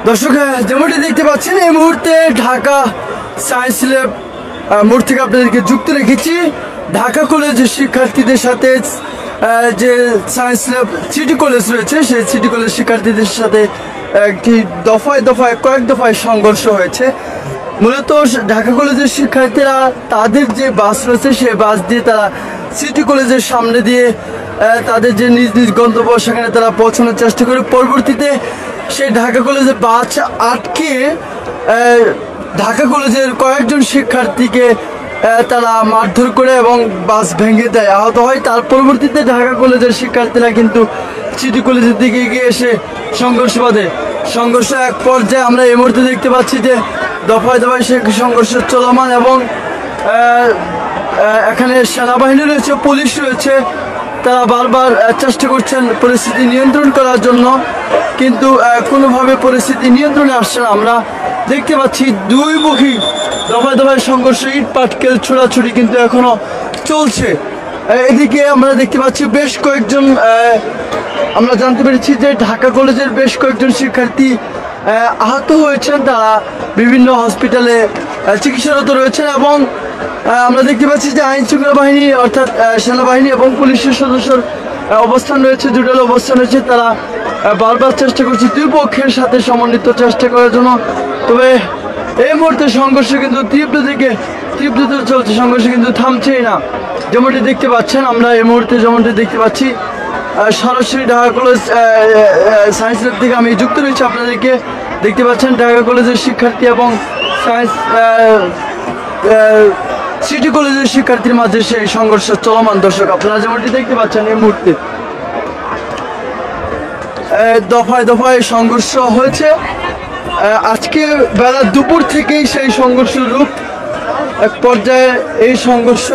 দর্শক যেমনটি দেখতে পাচ্ছেন এই মুহূর্তে ঢাকা সায়েন্স ল্যাব মোড় থেকে আপনাদেরকে যুক্ত রেখেছি ঢাকা কলেজের শিক্ষার্থীদের সাথে। যে সায়েন্স ল্যাব সিটি কলেজ রয়েছে সেই সিটি কলেজ শিক্ষার্থীদের সাথে একটি কয়েক দফায় সংঘর্ষ হয়েছে। মূলত ঢাকা কলেজের শিক্ষার্থীরা তাদের যে বাস রয়েছে সেই বাস দিয়ে তারা সিটি কলেজের সামনে দিয়ে তাদের যে নিজ নিজ গন্তব্য সেখানে তারা পৌঁছানোর চেষ্টা করে। পরবর্তীতে সেই ঢাকা কলেজের বাস আটকে ঢাকা কলেজের কয়েকজন শিক্ষার্থীকে তারা মারধর করে এবং বাস ভেঙে দেয়, আহত হয়। তার পরবর্তীতে ঢাকা কলেজের শিক্ষার্থীরা কিন্তু সিটি কলেজের দিকে এগিয়ে এসে সংঘর্ষ বাঁধে। সংঘর্ষ এক পর্যায়ে আমরা এই মুহূর্তে দেখতে পাচ্ছি যে দফায় সে সংঘর্ষ চলমান এবং এখানে সেনাবাহিনী রয়েছে, পুলিশ রয়েছে, তারা বারবার চেষ্টা করছেন পরিস্থিতি নিয়ন্ত্রণ করার জন্য, কিন্তু কোনোভাবে পরিস্থিতি নিয়ন্ত্রণে আসছে না। আমরা দেখতে পাচ্ছি দুই মুখী দফায় সংঘর্ষ, ইট পাটকেল ছোড়াছুড়ি কিন্তু এখনো চলছে। এদিকে আমরা দেখতে পাচ্ছি বেশ কয়েকজন, আমরা জানতে পেরেছি যে ঢাকা কলেজের বেশ কয়েকজন শিক্ষার্থী আহত হয়েছেন, তারা বিভিন্ন হসপিটালে চিকিৎসারত রয়েছেন এবং আমরা দেখতে পাচ্ছি যে আইন শৃঙ্খলা বাহিনী অর্থাৎ সেনাবাহিনী এবং পুলিশের সদস্যর অবস্থান রয়েছে, জোরালো অবস্থান রয়েছে। তারা বারবার চেষ্টা করছে দুই পক্ষের সাথে সমন্বিত চেষ্টা করার জন্য। তবে এই মুহূর্তে সংঘর্ষ কিন্তু তীব্রতর চলছে, সংঘর্ষ কিন্তু থামছেই না। যেমনটি দেখতে পাচ্ছেন আমরা এই মুহূর্তে যেমনটি দেখতে পাচ্ছি সরাসরি ঢাকা কলেজ সায়েন্স ল্যাব থেকে আমি যুক্ত রয়েছি। আপনাদেরকে দেখতে পাচ্ছেন ঢাকা কলেজের শিক্ষার্থী এবং সায়েন্স সিটি কলেজের শিক্ষার্থীর মাঝে সেই সংঘর্ষ চলমান। দর্শক আপনারা যেমনটি দেখতে পাচ্ছেন এই মুহূর্তে দফায় সংঘর্ষ হয়েছে। আজকে বেলা দুপুর থেকেই সেই সংঘর্ষ রূপ, এক পর্যায়ে এই সংঘর্ষ